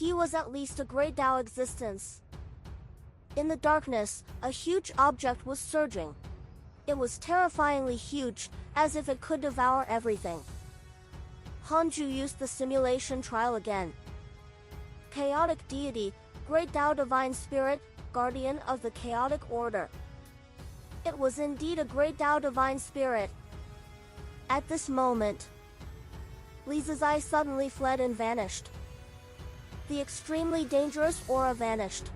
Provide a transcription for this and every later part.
He was at least a great Tao existence. In the darkness, a huge object was surging. It was terrifyingly huge, as if it could devour everything. Hanju used the simulation trial again. Chaotic deity, great Tao divine spirit, guardian of the chaotic order. It was indeed a great Tao divine spirit. At this moment, Lisa's eye suddenly fled and vanished. The extremely dangerous aura vanished.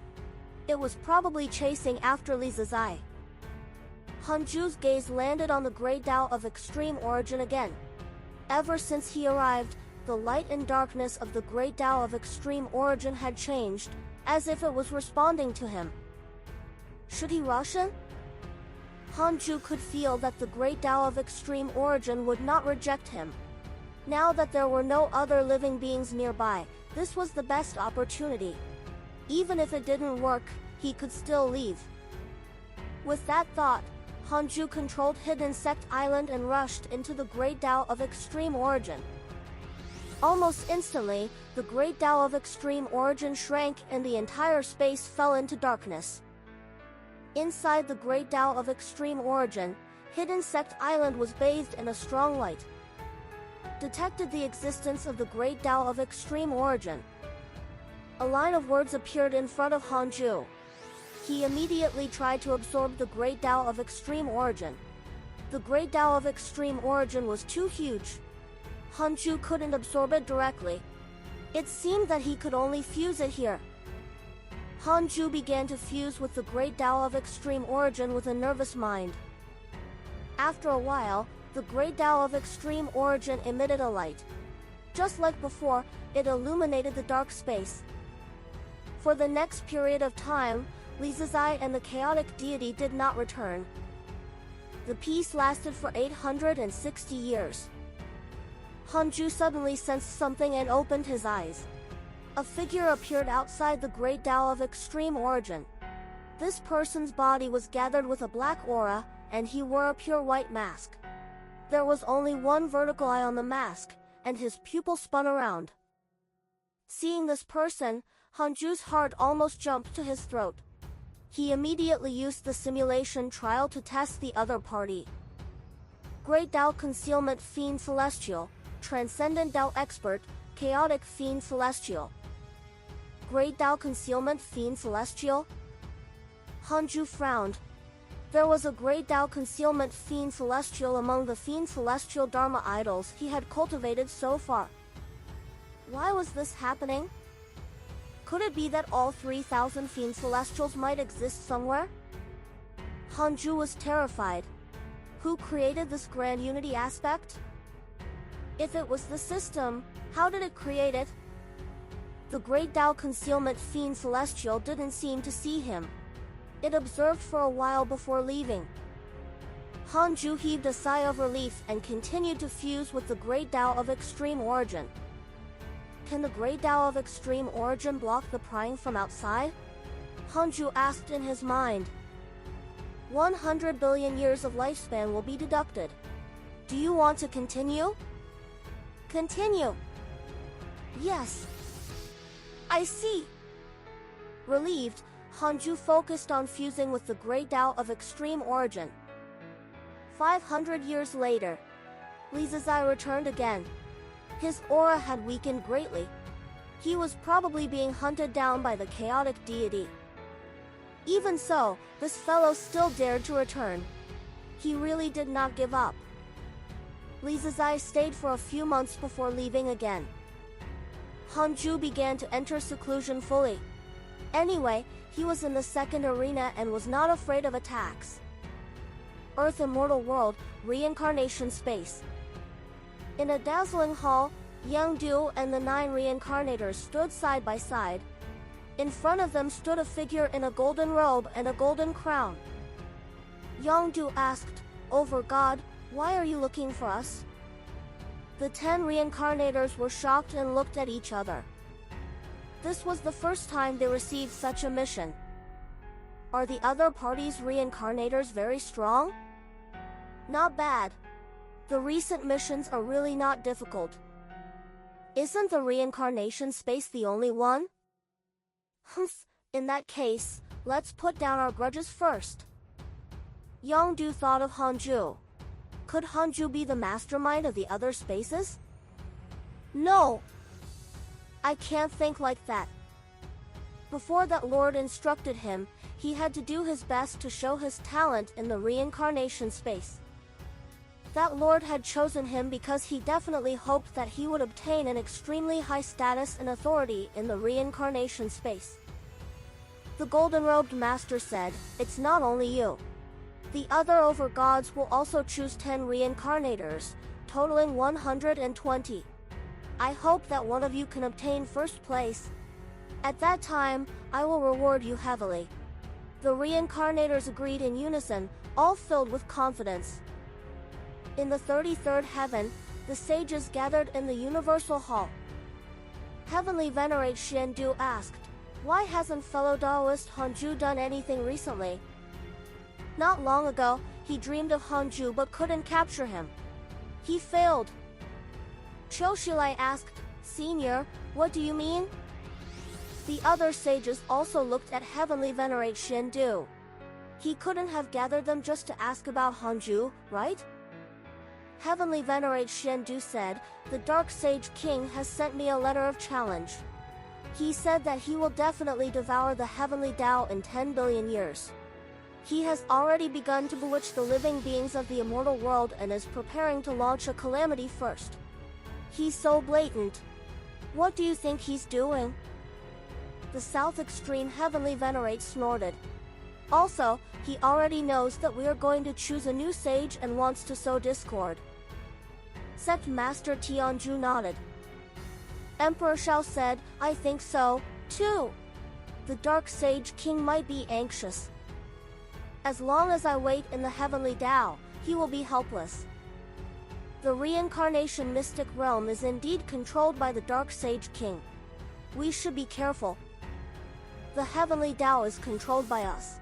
It was probably chasing after Lisa's eye. Hanju's gaze landed on the great Tao of extreme origin again. Ever since he arrived, the light and darkness of the great Tao of extreme origin had changed, as if it was responding to him. Should he rush in? Hanju could feel that the great Tao of extreme origin would not reject him. Now that there were no other living beings nearby, this was the best opportunity. Even if it didn't work, he could still leave. With that thought, Hanju controlled Hidden Insect Island and rushed into the great Tao of extreme origin. Almost instantly, the great Tao of extreme origin shrank and the entire space fell into darkness. Inside the great Tao of extreme origin, Hidden Insect Island was bathed in a strong light. Detected the existence of the great Tao of extreme origin. A line of words appeared in front of Hanju. He immediately tried to absorb the great Tao of extreme origin. The great Tao of extreme origin was too huge. Hanju couldn't absorb it directly. It seemed that he could only fuse it here. Hanju began to fuse with the great Tao of extreme origin with a nervous mind. After a while, the great Tao of extreme origin emitted a light. Just like before, it illuminated the dark space. For the next period of time, Lisa's eye and the chaotic deity did not return. The peace lasted for 860 years. Hanju suddenly sensed something and opened his eyes. A figure appeared outside the great Tao of extreme origin. This person's body was gathered with a black aura, and he wore a pure white mask. There was only one vertical eye on the mask, and his pupil spun around. Seeing this person, Hanju's heart almost jumped to his throat. He immediately used the simulation trial to test the other party. Great Tao Concealment Fiend Celestial, Transcendent Tao Expert, Chaotic Fiend Celestial. Great Tao Concealment Fiend Celestial? Hanju frowned. There was a Great Tao Concealment Fiend Celestial among the Fiend Celestial Dharma idols he had cultivated so far. Why was this happening? Could it be that all 3,000 Fiend Celestials might exist somewhere? Hanju was terrified. Who created this grand unity aspect? If it was the system, how did it create it? The Great Tao Concealment Fiend Celestial didn't seem to see him. It observed for a while before leaving. Hanju heaved a sigh of relief and continued to fuse with the Great Tao of extreme origin. Can the Great Tao of extreme origin block the prying from outside? Hanju asked in his mind. 100 billion years of lifespan will be deducted. Do you want to continue? Continue. Yes. I see. Relieved, Hanju focused on fusing with the Great Tao of extreme origin. 500 years later, Lisa's eye returned again. His aura had weakened greatly. He was probably being hunted down by the chaotic deity. Even so, this fellow still dared to return. He really did not give up. Lisa's eye stayed for a few months before leaving again. Hanju began to enter seclusion fully. Anyway, he was in the second arena and was not afraid of attacks. Earth Immortal World, Reincarnation Space. In a dazzling hall, Yangdu and the 9 reincarnators stood side by side. In front of them stood a figure in a golden robe and a golden crown. Yangdu asked, "Over God, why are you looking for us?" The 10 reincarnators were shocked and looked at each other. This was the first time they received such a mission. Are the other party's reincarnators very strong? Not bad. The recent missions are really not difficult. Isn't the reincarnation space the only one? Humph, in that case, let's put down our grudges first. Yongdu thought of Hanju. Could Hanju be the mastermind of the other spaces? No. I can't think like that. Before that Lord instructed him, he had to do his best to show his talent in the reincarnation space. That Lord had chosen him because he definitely hoped that he would obtain an extremely high status and authority in the reincarnation space. The golden-robed master said, "It's not only you. The other over-gods will also choose 10 reincarnators, totaling 120. I hope that one of you can obtain first place. At that time, I will reward you heavily." The reincarnators agreed in unison, all filled with confidence. In the 33rd heaven, the sages gathered in the Universal Hall. Heavenly Venerate Xiandu asked, "Why hasn't fellow Taoist Hanju done anything recently?" Not long ago, he dreamed of Hanju but couldn't capture him. He failed. Choshilai asked, "Senior, what do you mean?" The other sages also looked at Heavenly Venerate Xiandu. He couldn't have gathered them just to ask about Hanju, right? Heavenly Venerate Xiandu said, "The Dark Sage King has sent me a letter of challenge. He said that he will definitely devour the Heavenly Tao in 10 billion years. He has already begun to bewitch the living beings of the immortal world and is preparing to launch a calamity first. He's so blatant. What do you think he's doing?" The South Extreme Heavenly Venerate snorted. "Also, he already knows that we are going to choose a new sage and wants to sow discord." Sect Master Tianju nodded. Emperor Shao said, "I think so, too. The Dark Sage King might be anxious. As long as I wait in the Heavenly Tao, he will be helpless." The reincarnation mystic realm is indeed controlled by the Dark Sage King. We should be careful. The Heavenly Tao is controlled by us.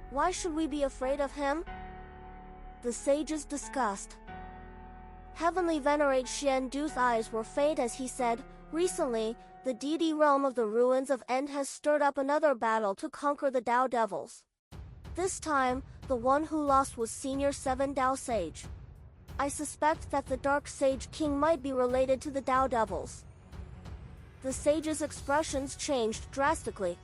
Why should we be afraid of him? The sages discussed. Heavenly Venerate Xiandu's eyes were faint as he said, "Recently, the deity realm of the ruins of End has stirred up another battle to conquer the Tao devils. This time, the one who lost was Senior 7 Tao Sage. I suspect that the Dark Sage King might be related to the Tao devils." The sages' expressions changed drastically.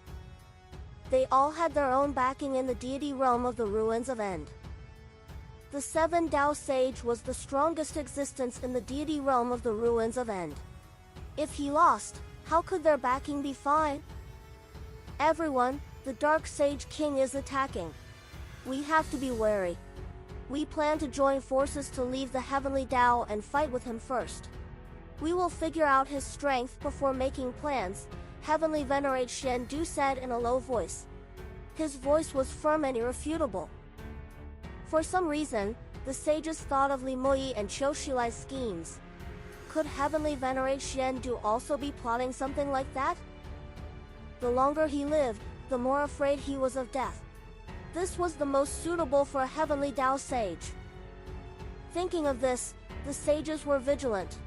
They all had their own backing in the deity realm of the ruins of End. The 7 Tao Sage was the strongest existence in the deity realm of the ruins of End. If he lost, how could their backing be fine? "Everyone, the Dark Sage King is attacking. We have to be wary. We plan to join forces to leave the Heavenly Tao and fight with him first. We will figure out his strength before making plans," Heavenly Venerate Xiandu said in a low voice. His voice was firm and irrefutable. For some reason, the sages thought of Li Muyi and Choshilai's schemes. Could Heavenly Venerate Xiandu also be plotting something like that? The longer he lived, the more afraid he was of death. This was the most suitable for a Heavenly Tao Sage. Thinking of this, the sages were vigilant.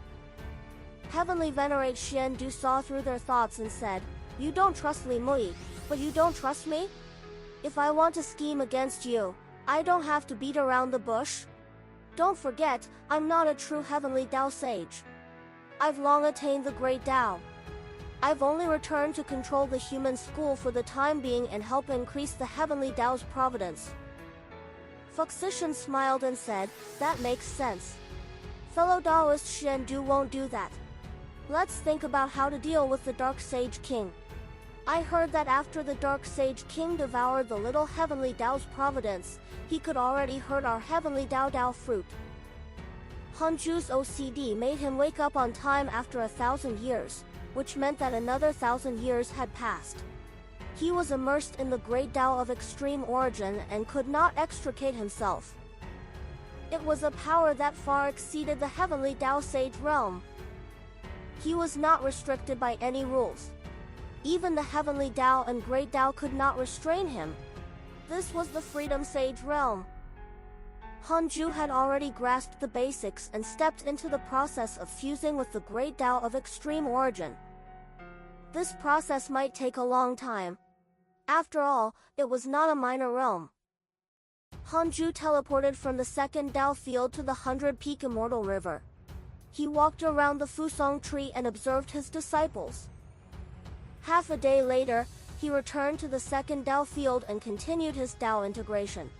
Heavenly Venerate Xiandu saw through their thoughts and said, "You don't trust Li Muyi, but you don't trust me? If I want to scheme against you, I don't have to beat around the bush. Don't forget, I'm not a true Heavenly Tao Sage. I've long attained the Great Tao. I've only returned to control the human school for the time being and help increase the Heavenly Tao's providence." Fuxishan smiled and said, "That makes sense. Fellow Taoist Xiandu won't do that. Let's think about how to deal with the Dark Sage King. I heard that after the Dark Sage King devoured the little Heavenly Tao's providence, he could already hurt our Heavenly Tao fruit." Hanju's OCD made him wake up on time after 1,000 years, which meant that another 1,000 years had passed. He was immersed in the Great Tao of extreme origin and could not extricate himself. It was a power that far exceeded the Heavenly Tao Sage realm. He was not restricted by any rules. Even the Heavenly Tao and Great Tao could not restrain him. This was the Freedom Sage realm. Hanju had already grasped the basics and stepped into the process of fusing with the great Tao of extreme origin. This process might take a long time. After all, it was not a minor realm. Hanju teleported from the second Tao field to the 100-peak Immortal River. He walked around the Fusong tree and observed his disciples. Half a day later, he returned to the second Tao field and continued his Tao integration.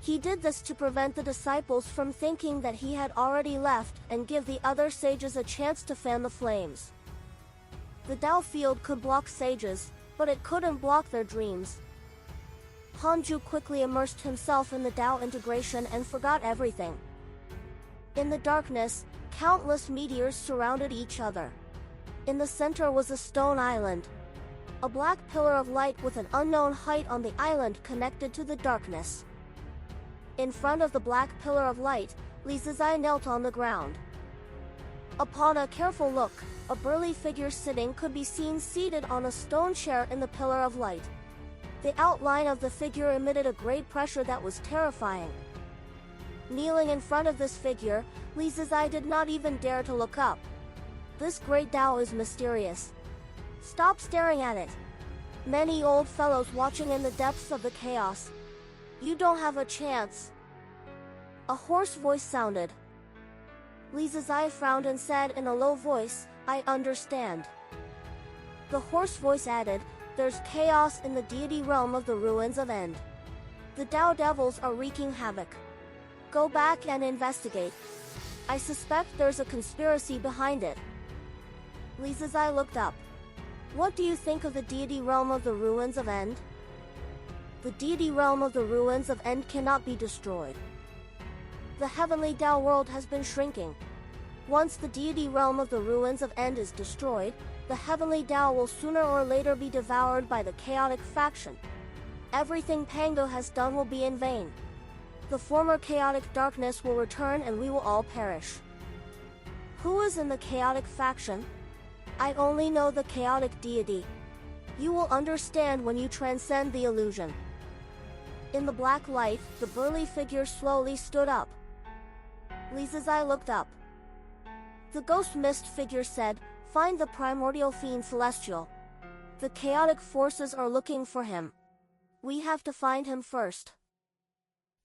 He did this to prevent the disciples from thinking that he had already left and give the other sages a chance to fan the flames. The Tao field could block sages, but it couldn't block their dreams. Hanju quickly immersed himself in the Tao integration and forgot everything. In the darkness, countless meteors surrounded each other. In the center was a stone island. A black pillar of light with an unknown height on the island connected to the darkness. In front of the black pillar of light, Li Zizai knelt on the ground. Upon a careful look, a burly figure sitting could be seen seated on a stone chair in the pillar of light. The outline of the figure emitted a great pressure that was terrifying. Kneeling in front of this figure, Li Zizai did not even dare to look up. This great Tao is mysterious. Stop staring at it. Many old fellows watching in the depths of the chaos. You don't have a chance. A hoarse voice sounded. Li Zizai frowned and said in a low voice, I understand. The hoarse voice added, there's chaos in the deity realm of the ruins of End. The Tao devils are wreaking havoc. Go back and investigate. I suspect there's a conspiracy behind it. Li Zizai looked up. What do you think of the deity realm of the ruins of End? The deity realm of the ruins of End cannot be destroyed. The heavenly Tao world has been shrinking. Once the deity realm of the ruins of End is destroyed, the heavenly Tao will sooner or later be devoured by the chaotic faction. Everything Pango has done will be in vain. The former chaotic darkness will return and we will all perish. Who is in the chaotic faction? I only know the chaotic deity. You will understand when you transcend the illusion. In the black light, the burly figure slowly stood up. Li Zizai looked up. The ghost mist figure said, find the primordial fiend celestial. The chaotic forces are looking for him. We have to find him first.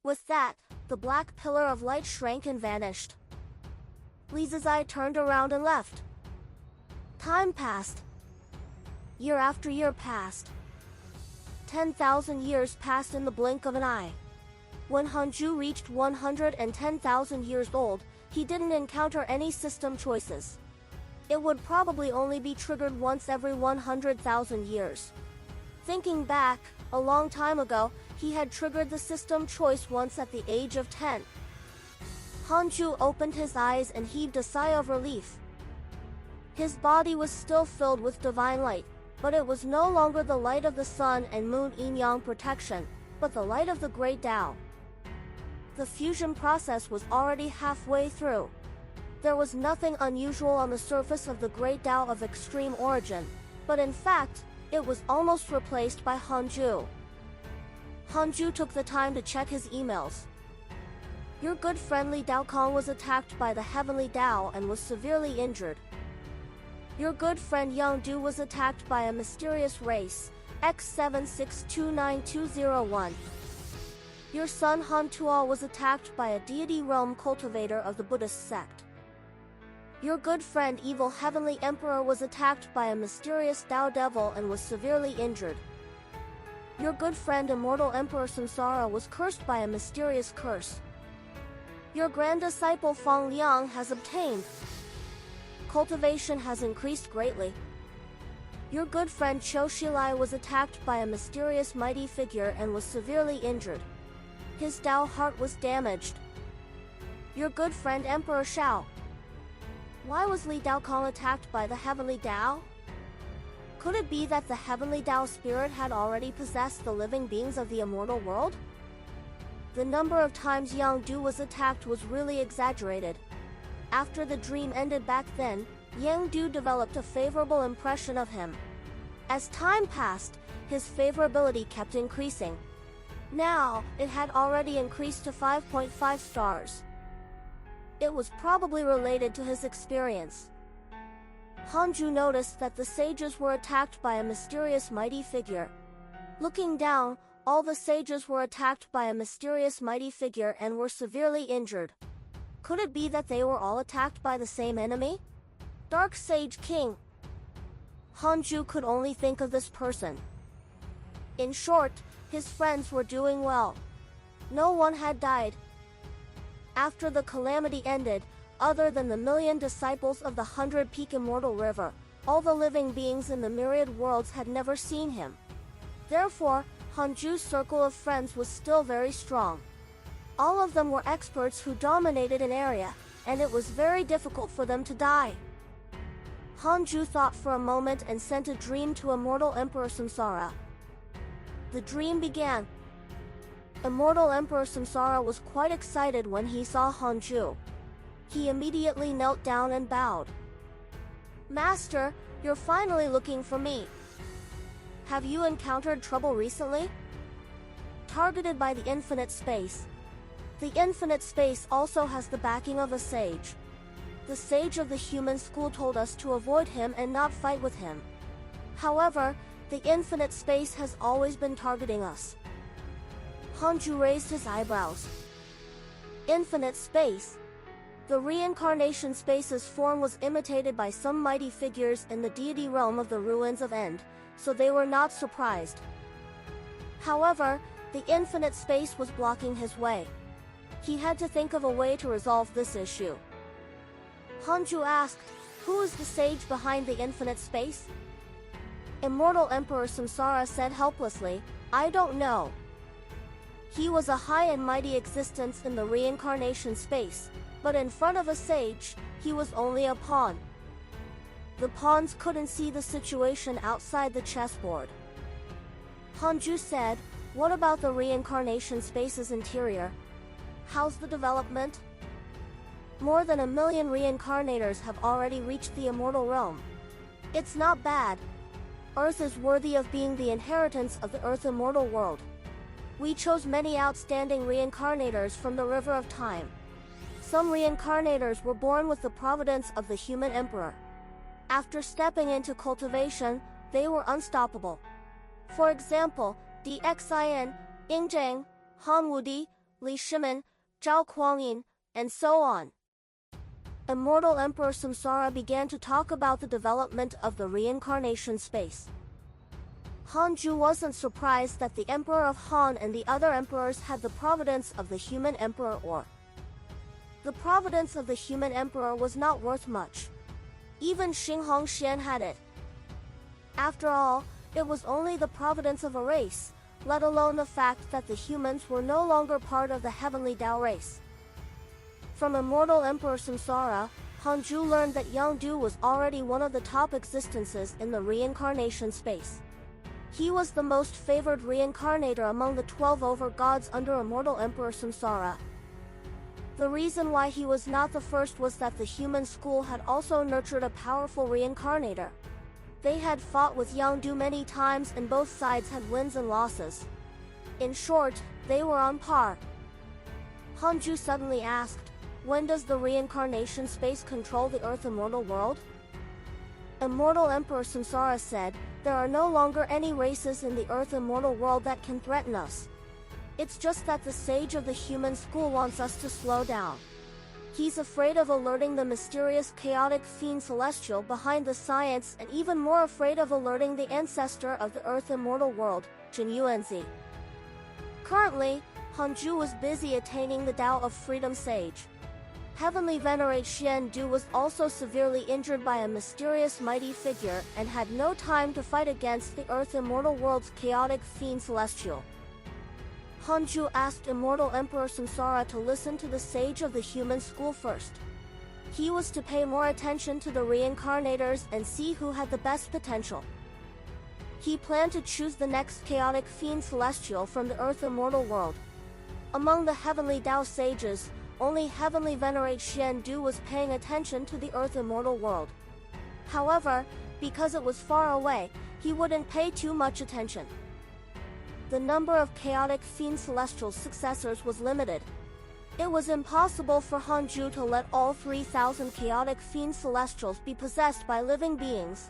With that, the black pillar of light shrank and vanished. Li Zizai turned around and left. Time passed. Year after year passed. 10,000 years passed in the blink of an eye. When Hanju reached 110,000 years old, he didn't encounter any system choices. It would probably only be triggered once every 100,000 years. Thinking back, a long time ago, he had triggered the system choice once at the age of 10. Hanju opened his eyes and heaved a sigh of relief. His body was still filled with divine light, but it was no longer the light of the sun and moon yin-yang protection, but the light of the great Tao. The fusion process was already halfway through. There was nothing unusual on the surface of the great Tao of extreme origin, but in fact, it was almost replaced by Hanju. Hanju took the time to check his emails. Your good friend Li Daokong was attacked by the heavenly Tao and was severely injured. Your good friend Yang Du was attacked by a mysterious race, X76292201. Your son Han Tuo was attacked by a deity realm cultivator of the Buddhist sect. Your good friend Evil Heavenly Emperor was attacked by a mysterious Tao devil and was severely injured. Your good friend Immortal Emperor Samsara was cursed by a mysterious curse. Your grand disciple Fang Liang has obtained. Cultivation has increased greatly. Your good friend Chou Shilai was attacked by a mysterious mighty figure and was severely injured. His Tao heart was damaged. Your good friend Emperor Shao. Why was Li Daokong attacked by the heavenly Tao? Could it be that the heavenly Tao spirit had already possessed the living beings of the immortal world? The number of times Yang Du was attacked was really exaggerated. After the dream ended back then, Yang Du developed a favorable impression of him. As time passed, his favorability kept increasing. Now, it had already increased to 5.5 stars. It was probably related to his experience. Hanju noticed that the sages were attacked by a mysterious mighty figure. Looking down, all the sages were attacked by a mysterious mighty figure and were severely injured. Could it be that they were all attacked by the same enemy? Dark Sage King. Hanju could only think of this person. In short, his friends were doing well. No one had died. After the calamity ended, other than the million disciples of the 100-peak immortal river, all the living beings in the myriad worlds had never seen him. Therefore, Hanju's circle of friends was still very strong. All of them were experts who dominated an area, and it was very difficult for them to die. Hanju thought for a moment and sent a dream to Immortal Emperor Samsara. The dream began. Immortal Emperor Samsara was quite excited when he saw Hanju. He immediately knelt down and bowed. Master, you're finally looking for me. Have you encountered trouble recently? Targeted by the infinite space. The infinite space also has the backing of a sage. The sage of the human school told us to avoid him and not fight with him. However, the infinite space has always been targeting us. Hanju raised his eyebrows. Infinite space? The reincarnation space's form was imitated by some mighty figures in the deity realm of the ruins of End, so they were not surprised. However, the infinite space was blocking his way. He had to think of a way to resolve this issue. Hanju asked, "Who is the sage behind the infinite space?" Immortal Emperor Samsara said helplessly, "I don't know." He was a high and mighty existence in the reincarnation space, but in front of a sage, he was only a pawn. The pawns couldn't see the situation outside the chessboard. Hanju said, "What about the reincarnation space's interior? How's the development?" More than 1 million reincarnators have already reached the immortal realm. It's not bad. Earth is worthy of being the inheritance of the Earth immortal world. We chose many outstanding reincarnators from the river of time. Some reincarnators were born with the providence of the human emperor. After stepping into cultivation, they were unstoppable. For example, DXIN, Yingzhang, Han Wudi, Li Shimin, Zhao Kuangyin, and so on. Immortal Emperor Samsara began to talk about the development of the reincarnation space. Hanju wasn't surprised that the Emperor of Han and the other emperors had the providence of the human emperor or. The providence of the human emperor was not worth much. Even Xinghong Xian had it. After all, it was only the providence of a race, let alone the fact that the humans were no longer part of the heavenly Tao race. From Immortal Emperor Samsara, Hanju learned that Yangdu was already one of the top existences in the reincarnation space. He was the most favored reincarnator among the 12 over-gods under Immortal Emperor Samsara. The reason why he was not the first was that the human school had also nurtured a powerful reincarnator. They had fought with Yangdu many times and both sides had wins and losses. In short, they were on par. Hanju suddenly asked, "When does the reincarnation space control the Earth immortal world?" Immortal Emperor Samsara said, "There are no longer any races in the Earth immortal world that can threaten us. It's just that the sage of the human school wants us to slow down. He's afraid of alerting the mysterious chaotic fiend celestial behind the science and even more afraid of alerting the ancestor of the Earth immortal world, Jin Yuanzi." Currently, Hanju was busy attaining the Tao of Freedom Sage. Heavenly Venerate Xian Du was also severely injured by a mysterious mighty figure and had no time to fight against the Earth immortal world's chaotic fiend celestial. Hanju asked Immortal Emperor Samsara to listen to the sage of the human school first. He was to pay more attention to the reincarnators and see who had the best potential. He planned to choose the next chaotic fiend celestial from the Earth immortal world. Among the heavenly Tao sages, only Heavenly Venerate Xian Du was paying attention to the Earth immortal world. However, because it was far away, he wouldn't pay too much attention. The number of chaotic fiend celestial successors was limited. It was impossible for Hanju to let all 3,000 chaotic fiend celestials be possessed by living beings.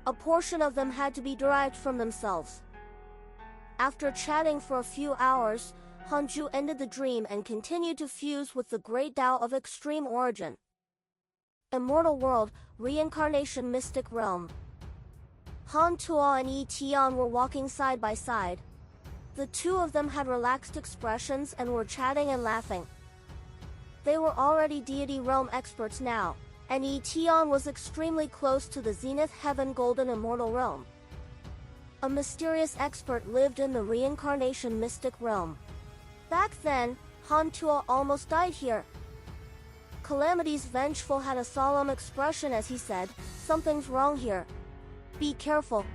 A portion of them had to be derived from themselves. After chatting for a few hours, Hanju ended the dream and continued to fuse with the great Tao of extreme origin. Immortal World, Reincarnation Mystic Realm. Han Tuo and Yi Tian were walking side by side. The two of them had relaxed expressions and were chatting and laughing. They were already deity realm experts now, and Yi Tian was extremely close to the Zenith Heaven Golden Immortal Realm. A mysterious expert lived in the Reincarnation Mystic Realm. Back then, Han Tuo almost died here. Calamity's Vengeful had a solemn expression as he said, "Something's wrong here. Be careful."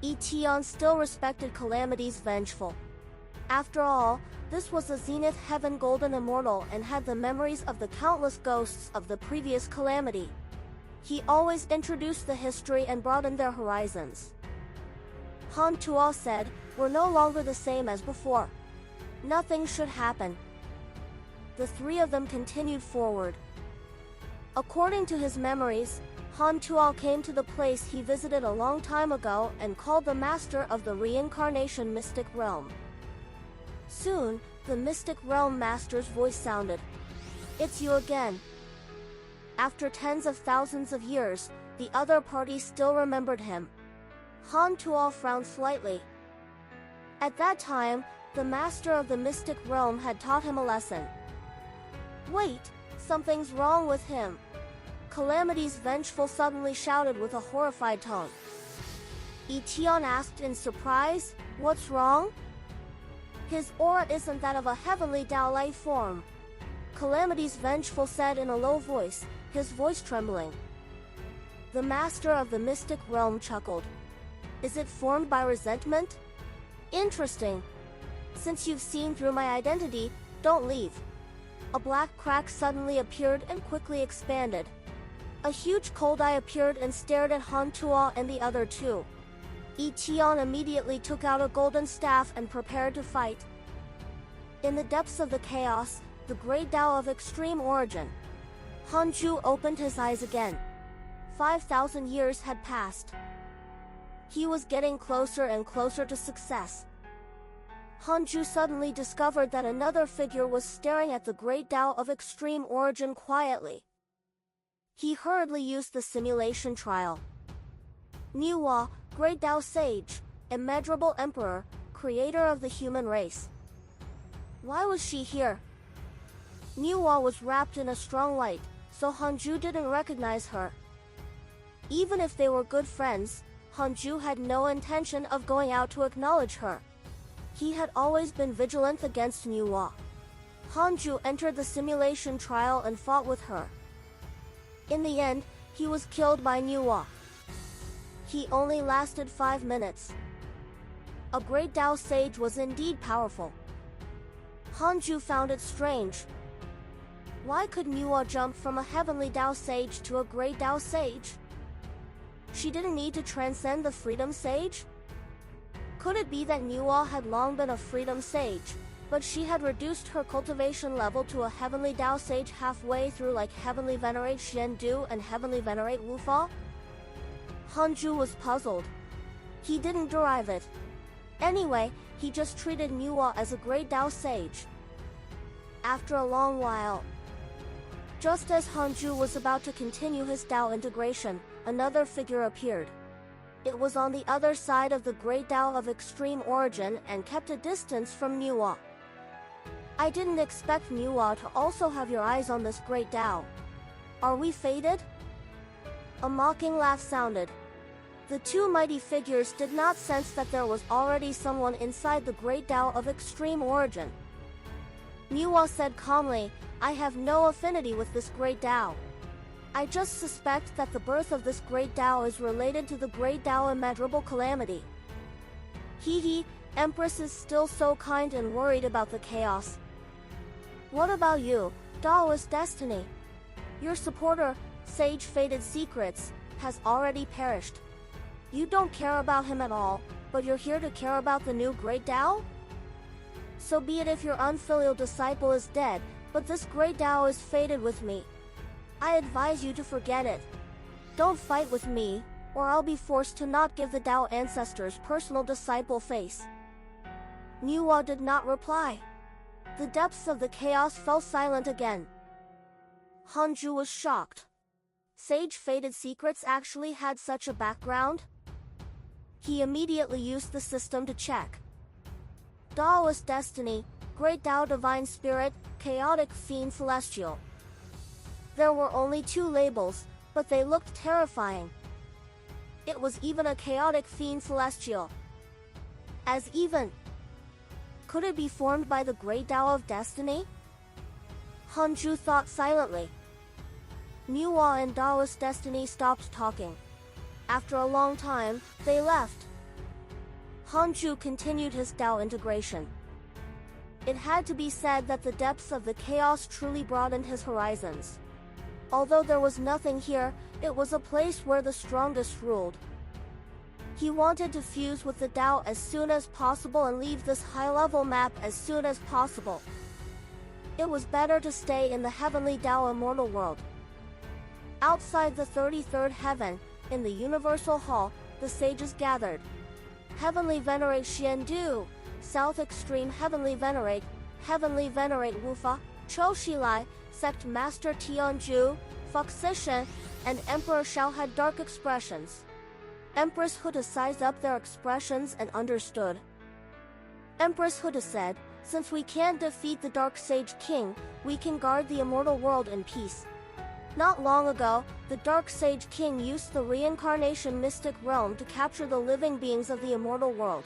Yi Tian still respected Calamity's Vengeful. After all, this was the Zenith Heaven Golden Immortal and had the memories of the countless ghosts of the previous Calamity. He always introduced the history and broadened their horizons. Han Tuo said, "We're no longer the same as before. Nothing should happen." The three of them continued forward. According to his memories, Han Tuo came to the place he visited a long time ago and called the master of the Reincarnation Mystic Realm. Soon, the Mystic Realm master's voice sounded. "It's you again." After tens of thousands of years, the other party still remembered him. Han Tuo frowned slightly. At that time, the master of the Mystic Realm had taught him a lesson. "Wait, something's wrong with him." Calamity's Vengeful suddenly shouted with a horrified tone. Yi Tian asked in surprise, "What's wrong?" "His aura isn't that of a heavenly Tao life form." Calamity's Vengeful said in a low voice, his voice trembling. The master of the Mystic Realm chuckled. "Is it formed by resentment? Interesting. Since you've seen through my identity, don't leave." A black crack suddenly appeared and quickly expanded. A huge cold eye appeared and stared at Han Tuo and the other two. Yi Tian immediately took out a golden staff and prepared to fight. In the depths of the chaos, the great Tao of extreme origin. Hanju opened his eyes again. 5,000 years had passed. He was getting closer and closer to success. Hanju suddenly discovered that another figure was staring at the great Tao of extreme origin quietly. He hurriedly used the simulation trial. Niwa, Great Tao Sage, immeasurable Emperor, creator of the human race. Why was she here? Niwa was wrapped in a strong light, so Hanju didn't recognize her. Even if they were good friends, Hanju had no intention of going out to acknowledge her. He had always been vigilant against Niwa. Hanju entered the simulation trial and fought with her. In the end, he was killed by Niwa. He only lasted 5 minutes. A great Tao sage was indeed powerful. Hanju found it strange. Why could Niwa jump from a heavenly Tao sage to a great Tao sage? She didn't need to transcend the freedom sage? Could it be that Niwa had long been a freedom sage, but she had reduced her cultivation level to a heavenly Tao sage halfway through, like heavenly venerate Xiandu and heavenly venerate Wufa? Hanju was puzzled. He didn't derive it. Anyway, he just treated Niwa as a great Tao sage. After a long while, just as Hanju was about to continue his Tao integration, another figure appeared. It was on the other side of the great Tao of extreme origin and kept a distance from Niwa. I didn't expect Niwa to also have your eyes on this great Tao. Are we fated? A mocking laugh sounded. The two mighty figures did not sense that there was already someone inside the great Tao of extreme origin. Niwa said calmly, "I have no affinity with this great Tao. I just suspect that the birth of this great Tao is related to the great Tao immeasurable calamity." Hee, Empress is still so kind and worried about the chaos. What about you, Taoist Destiny? Your supporter, Sage Fated Secrets, has already perished. You don't care about him at all. but you're here to care about the new great Tao? So be it if your unfilial disciple is dead, but this great Tao is fated with me. I advise you to forget it. Don't fight with me, or I'll be forced to not give the Tao ancestor's personal disciple face. Niwa did not reply. The depths of the chaos fell silent again. Hanju was shocked. Sage Fated Secrets actually had such a background? He immediately used the system to check. Daoist Destiny, Great Tao Divine Spirit, Chaotic Fiend Celestial. There were only 2 labels, but they looked terrifying. It was even a Chaotic Fiend Celestial. As even. Could it be formed by the Great Tao of Destiny? Hanju thought silently. Niwa and Daoist Destiny stopped talking. After a long time, they left. Hanju continued his Tao integration. It had to be said that the depths of the chaos truly broadened his horizons. Although there was nothing here, it was a place where the strongest ruled. He wanted to fuse with the Tao as soon as possible and leave this high-level map as soon as possible. It was better to stay in the heavenly Tao immortal world. Outside the 33rd heaven, in the Universal Hall, the sages gathered. Heavenly Venerate Xiandu, South Extreme Heavenly Venerate Wufa, Choshilai, Sect Master Tianju, Fuxishan, and Emperor Xiao had dark expressions. Empress Huda sized up their expressions and understood. Empress Huda said, "Since we can't defeat the Dark Sage King, we can guard the immortal world in peace." Not long ago, the Dark Sage King used the reincarnation mystic realm to capture the living beings of the immortal world.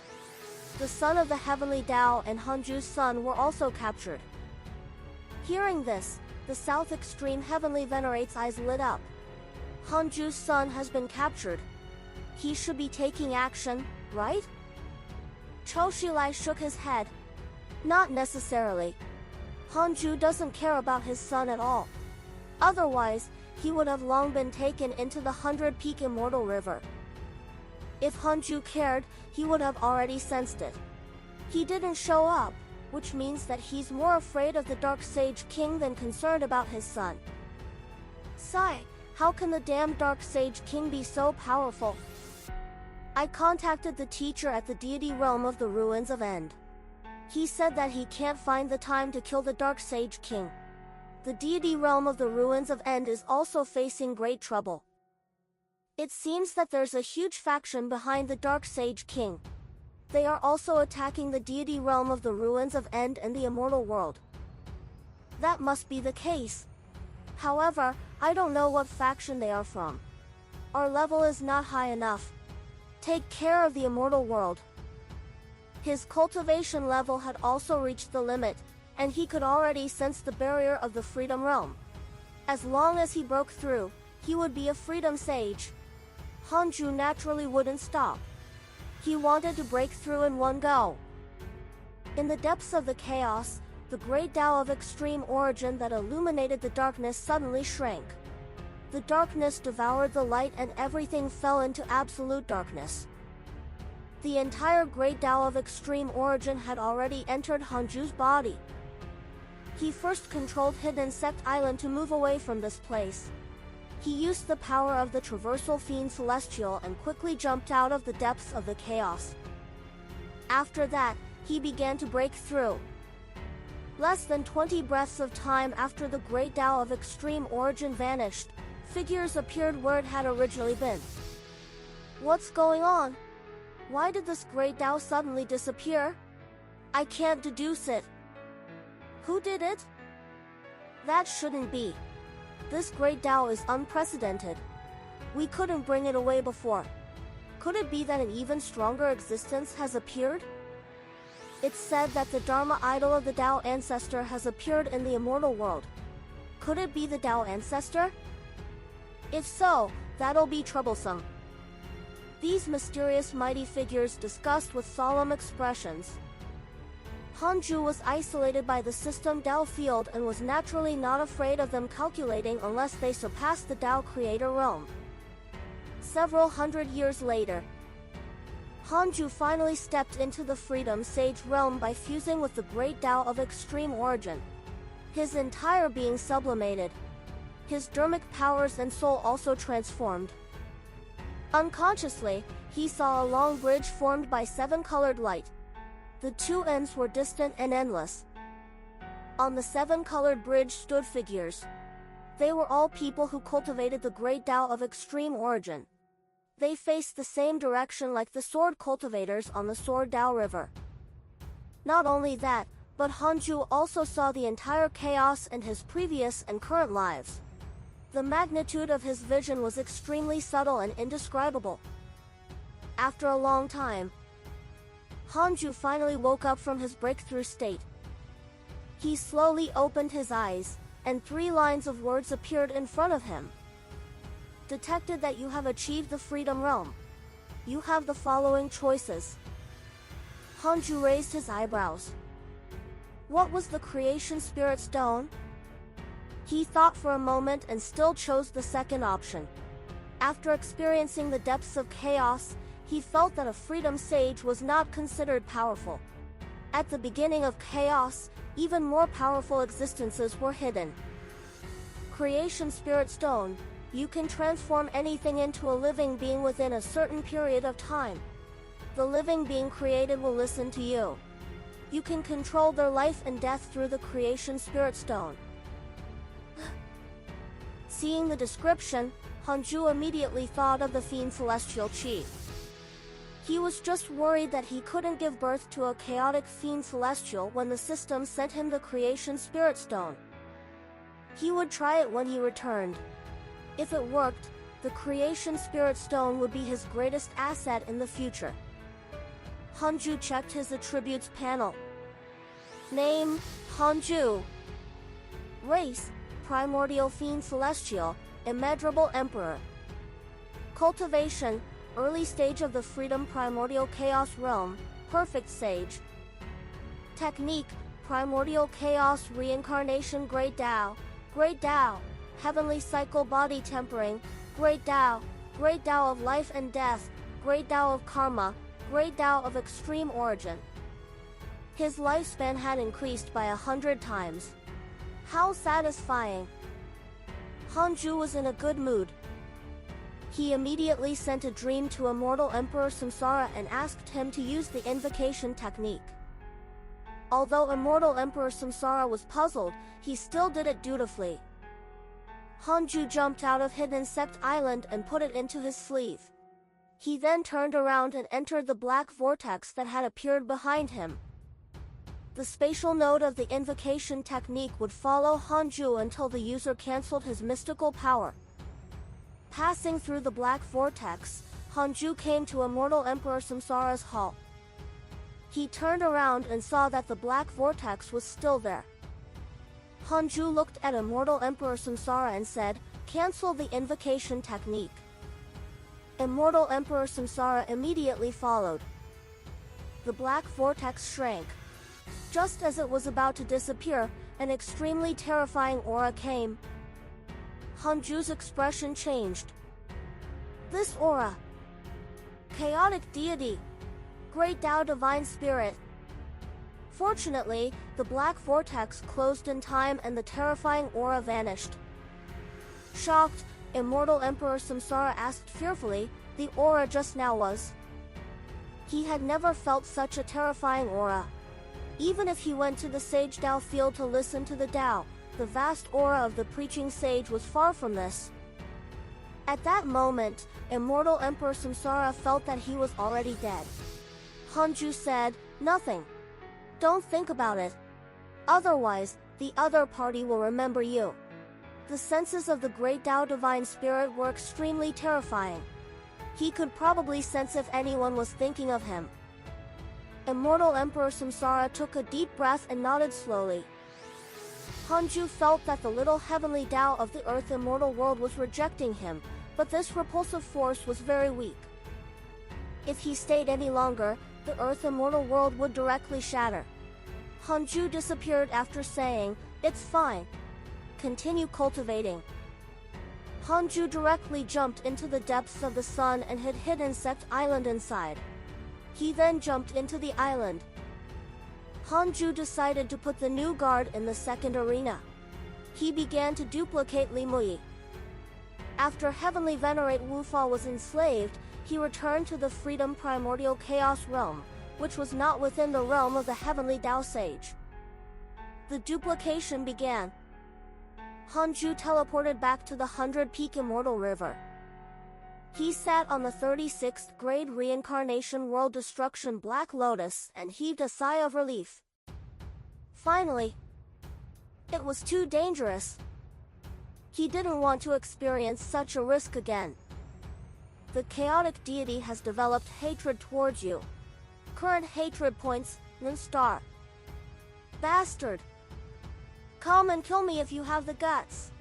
The son of the heavenly Tao and Hanju's son were also captured. Hearing this, the South Extreme Heavenly Venerate's eyes lit up. Hanju's son has been captured. He should be taking action, right? Choshilai shook his head. Not necessarily. Hanju doesn't care about his son at all. Otherwise, he would have long been taken into the 100-peak Immortal River. If Hanju cared, he would have already sensed it. He didn't show up, which means that he's more afraid of the Dark Sage King than concerned about his son. Sigh, how can the damn Dark Sage King be so powerful? I contacted the teacher at the deity realm of the Ruins of End. He said that he can't find the time to kill the Dark Sage King. The deity realm of the Ruins of End is also facing great trouble. It seems that there's a huge faction behind the Dark Sage King. They are also attacking the deity realm of the Ruins of End and the immortal world. That must be the case. However, I don't know what faction they are from. Our level is not high enough. Take care of the immortal world. His cultivation level had also reached the limit, and he could already sense the barrier of the freedom realm. As long as he broke through, he would be a freedom sage. Hanju naturally wouldn't stop. He wanted to break through in one go. In the depths of the chaos, the great Tao of extreme origin that illuminated the darkness suddenly shrank. The darkness devoured the light and everything fell into absolute darkness. The entire great Tao of extreme origin had already entered Hanju's body. He first controlled Hidden Sect Island to move away from this place. He used the power of the Traversal Fiend Celestial and quickly jumped out of the depths of the chaos. After that, he began to break through. Less than 20 breaths of time after the great Tao of extreme origin vanished, figures appeared where it had originally been. What's going on? Why did this great Tao suddenly disappear? I can't deduce it. Who did it? That shouldn't be. This great Tao is unprecedented. We couldn't bring it away before. Could it be that an even stronger existence has appeared? It's said that the Dharma idol of the Tao ancestor has appeared in the immortal world. Could it be the Tao ancestor? If so, that'll be troublesome. These mysterious mighty figures discussed with solemn expressions. Hanju was isolated by the system Tao field and was naturally not afraid of them calculating unless they surpassed the Tao creator realm. Several hundred years later, Hanju finally stepped into the Freedom Sage realm by fusing with the great Tao of extreme origin. His entire being sublimated. His dermic powers and soul also transformed. Unconsciously, he saw a long bridge formed by 7-colored light. The two ends were distant and endless. On the 7-colored bridge stood figures. They were all people who cultivated the great Tao of extreme origin. They faced the same direction like the sword cultivators on the Sword Tao River. Not only that, but Hanju also saw the entire chaos in his previous and current lives. The magnitude of his vision was extremely subtle and indescribable. After a long time, Hanju finally woke up from his breakthrough state. He slowly opened his eyes, and 3 lines of words appeared in front of him. Detected that you have achieved the Freedom Realm. You have the following choices. Hanju raised his eyebrows. What was the Creation Spirit Stone? He thought for a moment and still chose the second option. After experiencing the depths of chaos, he felt that a Freedom Sage was not considered powerful. At the beginning of chaos, even more powerful existences were hidden. Creation Spirit Stone. You can transform anything into a living being within a certain period of time. The living being created will listen to you. You can control their life and death through the Creation Spirit Stone. Seeing the description, Hanju immediately thought of the Fiend Celestial Chi. He was just worried that he couldn't give birth to a chaotic Fiend Celestial when the system sent him the Creation Spirit Stone. He would try it when he returned. If it worked, the Creation Spirit Stone would be his greatest asset in the future. Hanju checked his attributes panel. Name, Hanju. Race, Primordial Fiend Celestial, Immeasurable Emperor. Cultivation, early stage of the Freedom Primordial Chaos Realm, Perfect Sage. Technique, Primordial Chaos Reincarnation Great Tao, Heavenly Cycle Body Tempering, Great Tao of Life and Death, Great Tao of Karma, Great Tao of Extreme Origin. His lifespan had increased by 100 times. How satisfying! Hanju was in a good mood. He immediately sent a dream to Immortal Emperor Samsara and asked him to use the invocation technique. Although Immortal Emperor Samsara was puzzled, he still did it dutifully. Hanju jumped out of Hidden Insect Island and put it into his sleeve. He then turned around and entered the black vortex that had appeared behind him. The spatial node of the invocation technique would follow Hanju until the user cancelled his mystical power. Passing through the black vortex, Hanju came to Immortal Emperor Samsara's hall. He turned around and saw that the black vortex was still there. Hanju looked at Immortal Emperor Samsara and said, "Cancel the invocation technique." Immortal Emperor Samsara immediately followed. The black vortex shrank. Just as it was about to disappear, an extremely terrifying aura came. Hanju's expression changed. This aura. Chaotic deity. Great Tao Divine Spirit. Fortunately, the black vortex closed in time and the terrifying aura vanished. Shocked, Immortal Emperor Samsara asked fearfully, "The aura just now was?" He had never felt such a terrifying aura. Even if he went to the Sage Tao field to listen to the Tao, the vast aura of the preaching sage was far from this. At that moment, Immortal Emperor Samsara felt that he was already dead. Hanju said, "Nothing. Don't think about it. Otherwise, the other party will remember you." The senses of the Great Tao Divine Spirit were extremely terrifying. He could probably sense if anyone was thinking of him. Immortal Emperor Samsara took a deep breath and nodded slowly. Hanju felt that the little heavenly Tao of the Earth immortal world was rejecting him, but this repulsive force was very weak. If he stayed any longer, the Earth immortal world would directly shatter. Hanju disappeared after saying, "It's fine. Continue cultivating." Hanju directly jumped into the depths of the sun and hid Hidden Insect Island inside. He then jumped into the island. Hanju decided to put the new guard in the second arena. He began to duplicate Li Mui. After Heavenly Venerate Wufa was enslaved, he returned to the Freedom Primordial Chaos realm, which was not within the realm of the Heavenly Dao Sage. The duplication began. Hanju teleported back to the 100-peak Immortal River. He sat on the 36th grade Reincarnation World Destruction Black Lotus and heaved a sigh of relief. Finally, it was too dangerous. He didn't want to experience such a risk again. The chaotic deity has developed hatred towards you. Current hatred points, Nun star. Bastard! Come and kill me if you have the guts.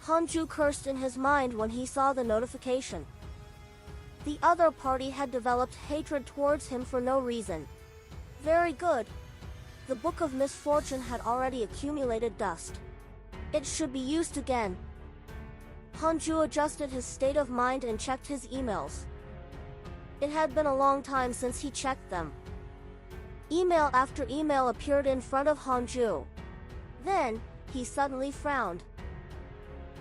Hanju cursed in his mind when he saw the notification. The other party had developed hatred towards him for no reason. Very good. The Book of Misfortune had already accumulated dust. It should be used again. Hanju adjusted his state of mind and checked his emails. It had been a long time since he checked them. Email after email appeared in front of Hanju. Then, he suddenly frowned.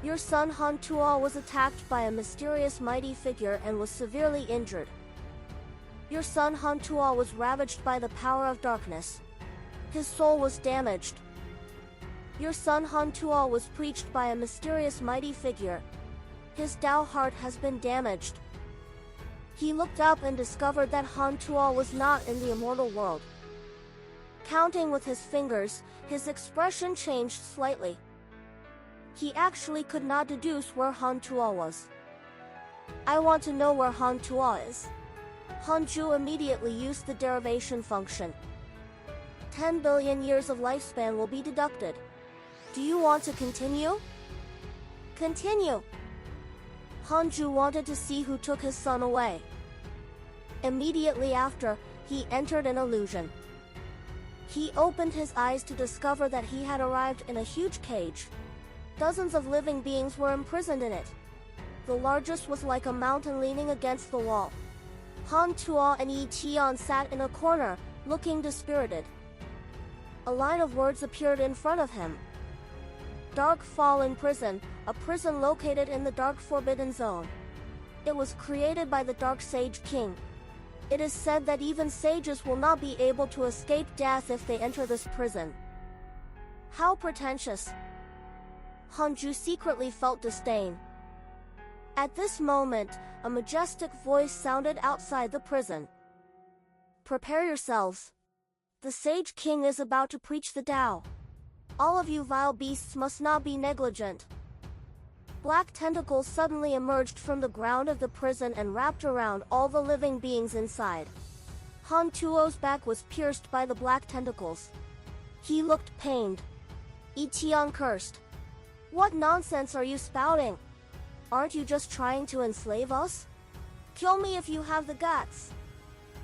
Your son Han Tuo was attacked by a mysterious mighty figure and was severely injured. Your son Han Tuo was ravaged by the power of darkness. His soul was damaged. Your son Han Tuo was preached by a mysterious mighty figure. His Dao heart has been damaged. He looked up and discovered that Han Tuo was not in the immortal world. Counting with his fingers, his expression changed slightly. He actually could not deduce where Han Tuo was. I want to know where Han Tuo is. Hanju immediately used the derivation function. 10 billion years of lifespan will be deducted. Do you want to continue? Continue. Hanju wanted to see who took his son away. Immediately after, he entered an illusion. He opened his eyes to discover that he had arrived in a huge cage. Dozens of living beings were imprisoned in it. The largest was like a mountain leaning against the wall. Han Tuo and Yi Tian sat in a corner, looking dispirited. A line of words appeared in front of him. Dark Fallen Prison, a prison located in the Dark Forbidden Zone. It was created by the Dark Sage King. It is said that even sages will not be able to escape death if they enter this prison. How pretentious. Hanju secretly felt disdain. At this moment, a majestic voice sounded outside the prison. Prepare yourselves. The Sage King is about to preach the Tao. All of you vile beasts must not be negligent. Black tentacles suddenly emerged from the ground of the prison and wrapped around all the living beings inside. Han Tuo's back was pierced by the black tentacles. He looked pained. Yi Tian cursed. What nonsense are you spouting? Aren't you just trying to enslave us? Kill me if you have the guts.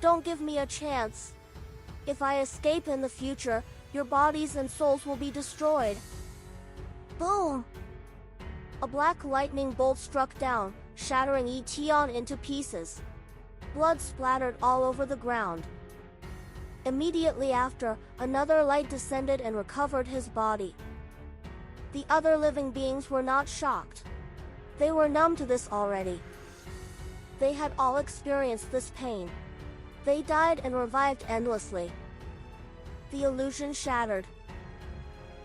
Don't give me a chance. If I escape in the future, your bodies and souls will be destroyed. Boom! A black lightning bolt struck down, shattering Yi Tian into pieces. Blood splattered all over the ground. Immediately after, another light descended and recovered his body. The other living beings were not shocked. They were numb to this already. They had all experienced this pain. They died and revived endlessly. The illusion shattered.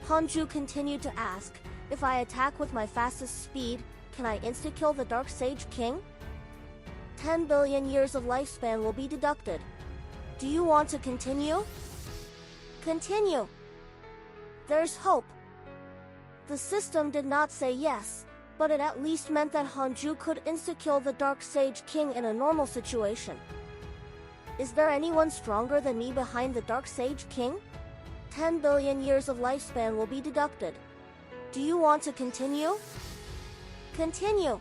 Hanju continued to ask, if I attack with my fastest speed, can I insta-kill the Dark Sage King? 10 billion years of lifespan will be deducted. Do you want to continue? Continue. There's hope. The system did not say yes, but it at least meant that Hanju could insta-kill the Dark Sage King in a normal situation. Is there anyone stronger than me behind the Dark Sage King? 10 billion years of lifespan will be deducted. Do you want to continue? Continue.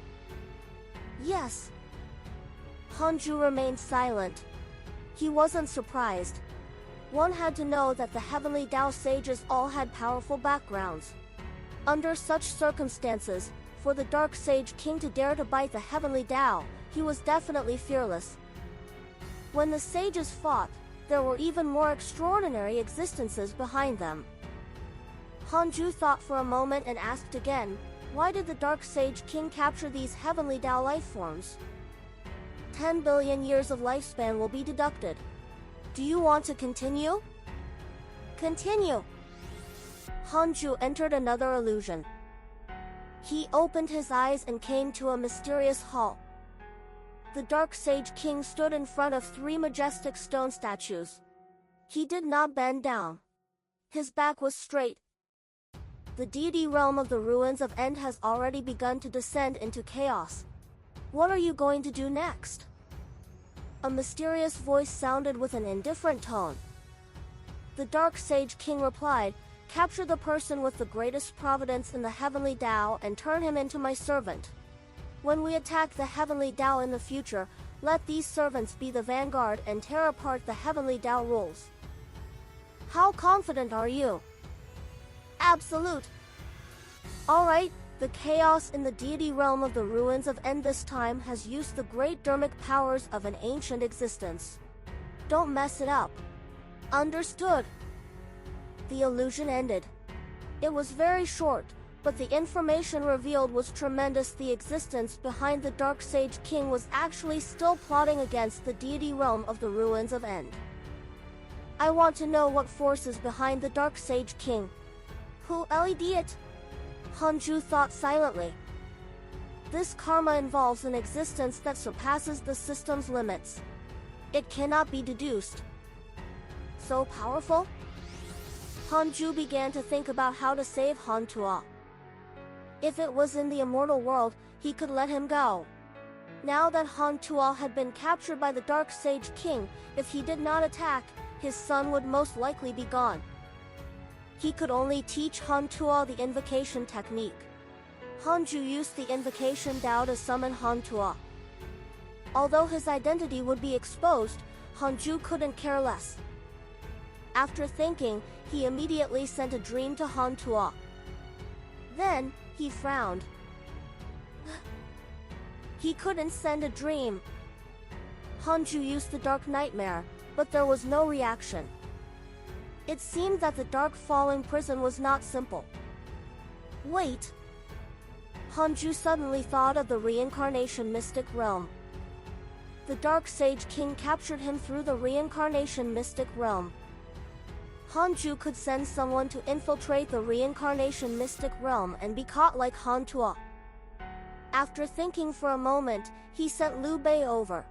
Yes. Hanju remained silent. He wasn't surprised. One had to know that the Heavenly Dao sages all had powerful backgrounds. Under such circumstances, for the Dark Sage King to dare to bite the Heavenly Dao, he was definitely fearless. When the sages fought, there were even more extraordinary existences behind them. Hanju thought for a moment and asked again, why did the Dark Sage King capture these heavenly Tao life forms? 10 billion years of lifespan will be deducted. Do you want to continue? Continue. Hanju entered another illusion. He opened his eyes and came to a mysterious hall. The Dark Sage King stood in front of 3 majestic stone statues. He did not bend down. His back was straight. The deity realm of the ruins of End has already begun to descend into chaos. What are you going to do next? A mysterious voice sounded with an indifferent tone. The Dark Sage King replied, capture the person with the greatest providence in the heavenly Tao and turn him into my servant. When we attack the heavenly Tao in the future, let these servants be the vanguard and tear apart the heavenly Tao rules. How confident are you? Absolute. Alright, the chaos in the deity realm of the ruins of End this time has used the great dermic powers of an ancient existence. Don't mess it up. Understood. The illusion ended. It was very short, but the information revealed was tremendous. The existence behind the Dark Sage King was actually still plotting against the deity realm of the ruins of End. I want to know what force is behind the Dark Sage King. Who led it? Hanju thought silently. This karma involves an existence that surpasses the system's limits. It cannot be deduced. So powerful? Hanju began to think about how to save Hantua. If it was in the immortal world, he could let him go. Now that Hantua had been captured by the Dark Sage King, if he did not attack, his son would most likely be gone. He could only teach Hantua the invocation technique. Hanju used the invocation Tao to summon Hantua. Although his identity would be exposed, Hanju couldn't care less. After thinking, he immediately sent a dream to Hantua. Then, he frowned. He couldn't send a dream. Hanju used the Dark Nightmare, but there was no reaction. It seemed that the Dark Falling Prison was not simple. Wait. Hanju suddenly thought of the reincarnation mystic realm. The Dark Sage King captured him through the reincarnation mystic realm. Hanju could send someone to infiltrate the reincarnation mystic realm and be caught like Hantua. After thinking for a moment, he sent Liu Bei over.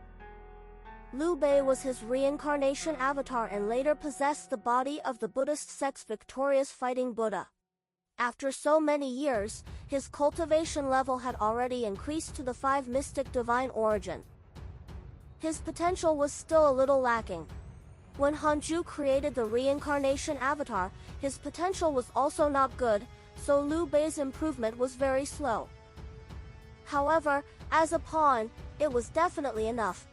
Liu Bei was his reincarnation avatar and later possessed the body of the Buddhist sect's victorious fighting Buddha. After so many years, his cultivation level had already increased to the 5 mystic divine origin. His potential was still a little lacking. When Hanju created the reincarnation avatar, his potential was also not good, so Liu Bei's improvement was very slow. However, as a pawn, it was definitely enough.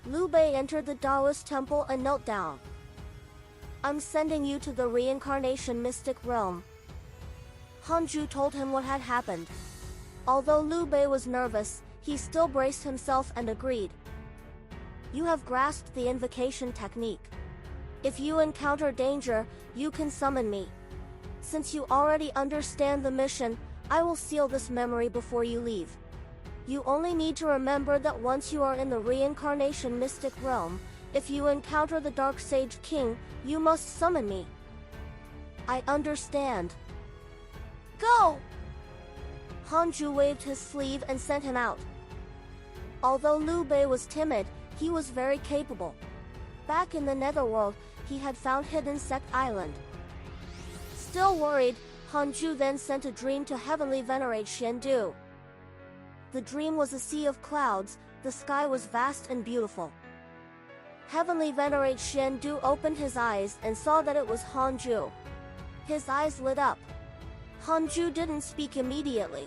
Liu Bei entered the Taoist temple and knelt down. I'm sending you to the reincarnation mystic realm. Hanju told him what had happened. Although Liu Bei was nervous, he still braced himself and agreed. You have grasped the invocation technique. If you encounter danger, you can summon me. Since you already understand the mission, I will seal this memory before you leave. You only need to remember that once you are in the reincarnation mystic realm, if you encounter the Dark Sage King, you must summon me. I understand. Go! Hanju waved his sleeve and sent him out. Although Liu Bei was timid, he was very capable. Back in the Netherworld, he had found Hidden Sect Island. Still worried, Hanju then sent a dream to Heavenly Venerate Xiandu. The dream was a sea of clouds, the sky was vast and beautiful. Heavenly Venerate Xiandu opened his eyes and saw that it was Hanju. His eyes lit up. Hanju didn't speak immediately.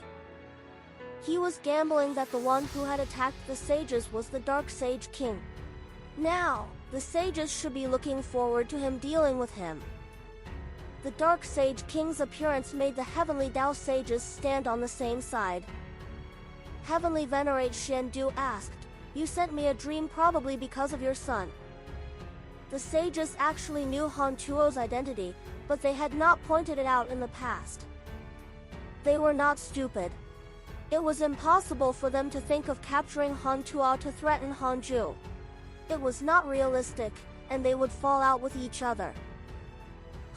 He was gambling that the one who had attacked the sages was the Dark Sage King. Now, the sages should be looking forward to him dealing with him. The Dark Sage King's appearance made the Heavenly Tao sages stand on the same side. Heavenly Venerate Xiandu asked, You sent me a dream probably because of your son. The sages actually knew Hanchuo's identity, but they had not pointed it out in the past. They were not stupid. It was impossible for them to think of capturing Hanchuo to threaten Hanju. It was not realistic, and they would fall out with each other.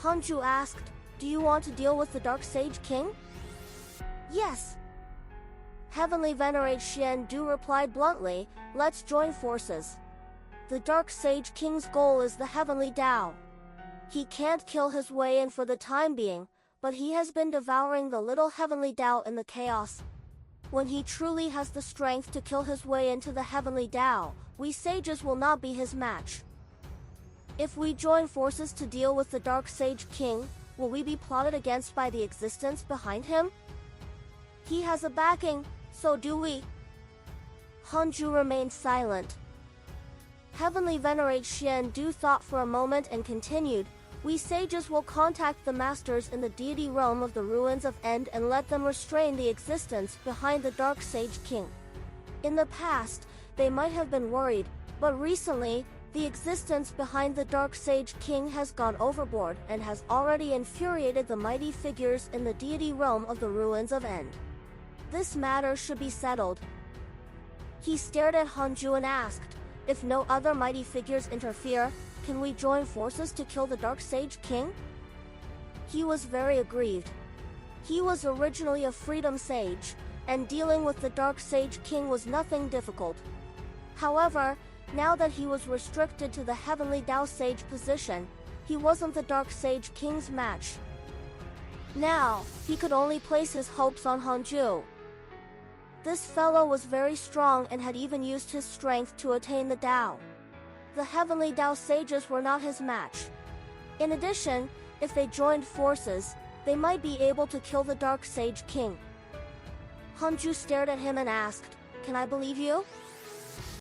Hanju asked, "Do you want to deal with the Dark Sage King?" "Yes." Heavenly Venerate Xian Du replied bluntly, "Let's join forces. The Dark Sage King's goal is the Heavenly Tao. He can't kill his way in for the time being, but he has been devouring the little Heavenly Tao in the chaos. When he truly has the strength to kill his way into the Heavenly Tao, we sages will not be his match. If we join forces to deal with the Dark Sage King, will we be plotted against by the existence behind him? He has a backing, so do we." Hanju remained silent. Heavenly Venerate Xian Du thought for a moment and continued, "We sages will contact the masters in the deity realm of the ruins of End and let them restrain the existence behind the Dark Sage King. In the past, they might have been worried, but recently, the existence behind the Dark Sage King has gone overboard and has already infuriated the mighty figures in the deity realm of the ruins of End. This matter should be settled." He stared at Hanju and asked, "If no other mighty figures interfere, can we join forces to kill the Dark Sage King?" He was very aggrieved. He was originally a freedom sage, and dealing with the Dark Sage King was nothing difficult. However, now that he was restricted to the Heavenly Tao Sage position, he wasn't the Dark Sage King's match. Now, he could only place his hopes on Hanju. This fellow was very strong and had even used his strength to attain the Tao. The Heavenly Tao sages were not his match. In addition, if they joined forces, they might be able to kill the Dark Sage King. Hanju stared at him and asked, "Can I believe you?"